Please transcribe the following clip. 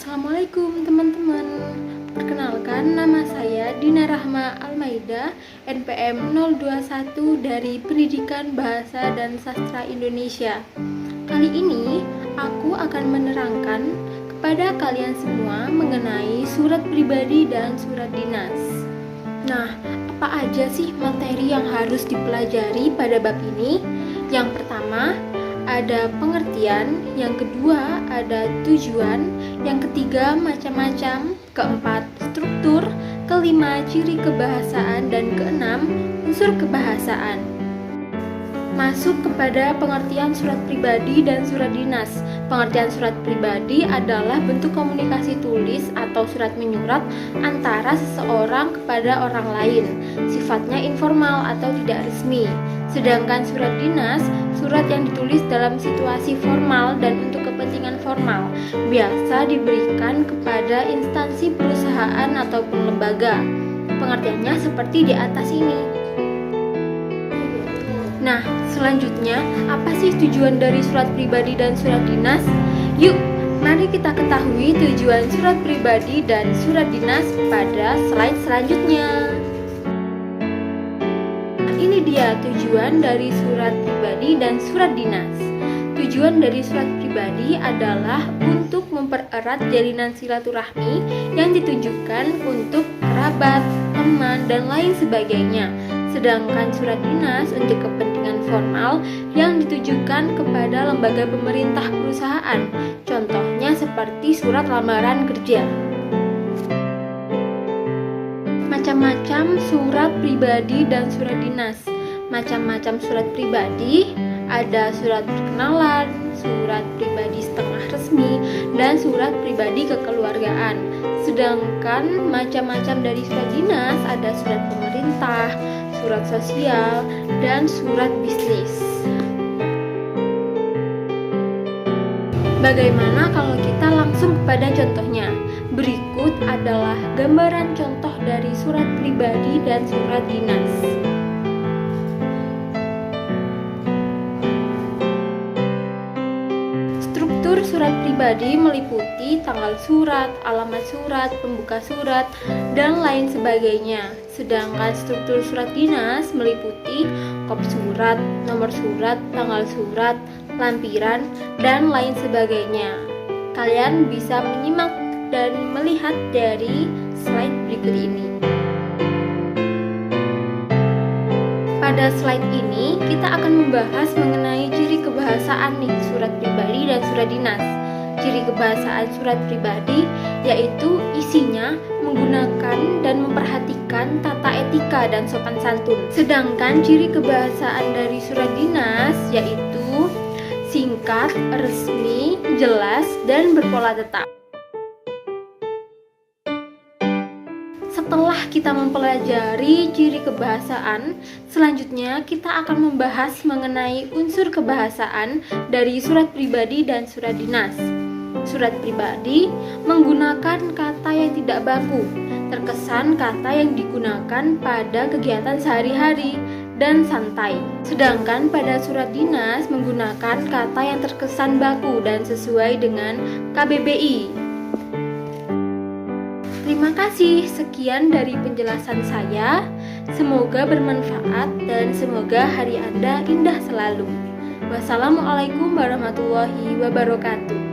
Assalamualaikum teman-teman. Perkenalkan, nama saya Dina Rahma Almaida, NPM 021 dari Pendidikan Bahasa dan Sastra Indonesia. Kali ini aku akan menerangkan kepada kalian semua mengenai surat pribadi dan surat dinas. Nah, apa aja sih materi yang harus dipelajari pada bab ini? Yang pertama, ada pengertian, yang kedua ada tujuan, yang ketiga macam-macam, keempat struktur, kelima ciri kebahasaan, dan keenam unsur kebahasaan. Masuk kepada pengertian surat pribadi dan surat dinas. Pengertian surat pribadi adalah bentuk komunikasi tulis atau surat menyurat antara seseorang kepada orang lain, sifatnya informal atau tidak resmi. Sedangkan surat dinas, surat yang ditulis dalam situasi formal dan untuk kepentingan formal, biasa diberikan kepada instansi perusahaan ataupun lembaga. Pengertiannya seperti di atas ini. Nah, selanjutnya, apa sih tujuan dari surat pribadi dan surat dinas? Yuk, mari kita ketahui tujuan surat pribadi dan surat dinas pada slide selanjutnya. Ini dia tujuan dari surat pribadi dan surat dinas. Tujuan dari surat pribadi adalah untuk mempererat jalinan silaturahmi yang ditujukan untuk kerabat, teman, dan lain sebagainya. Sedangkan surat dinas untuk kepentingan formal yang ditujukan kepada lembaga pemerintah perusahaan. Contohnya seperti surat lamaran kerja. Macam-macam surat pribadi dan surat dinas. Macam-macam surat pribadi ada surat perkenalan, surat pribadi setengah resmi, dan surat pribadi kekeluargaan. Sedangkan macam-macam dari surat dinas ada surat pemerintah, surat sosial, dan surat bisnis. Bagaimana kalau kita langsung kepada contohnya? Berikut adalah gambaran contoh dari surat pribadi dan surat dinas. Struktur surat pribadi meliputi tanggal surat, alamat surat, pembuka surat, dan lain sebagainya. Sedangkan struktur surat dinas meliputi kop surat, nomor surat, tanggal surat, lampiran, dan lain sebagainya. Kalian bisa menyimak dan melihat dari slide berikut ini. Pada slide ini kita akan membahas mengenai ciri kebahasaan nih surat pribadi dan surat dinas. Ciri kebahasaan surat pribadi yaitu isinya menggunakan dan memperhatikan tata etika dan sopan santun. Sedangkan ciri kebahasaan dari surat dinas yaitu singkat, resmi, jelas, dan berpola tetap. Setelah kita mempelajari ciri kebahasaan, selanjutnya kita akan membahas mengenai unsur kebahasaan dari surat pribadi dan surat dinas. Surat pribadi menggunakan kata yang tidak baku, terkesan kata yang digunakan pada kegiatan sehari-hari dan santai. Sedangkan pada surat dinas menggunakan kata yang terkesan baku dan sesuai dengan KBBI. Terima kasih, sekian dari penjelasan saya. Semoga bermanfaat dan semoga hari Anda indah selalu. Wassalamualaikum warahmatullahi wabarakatuh.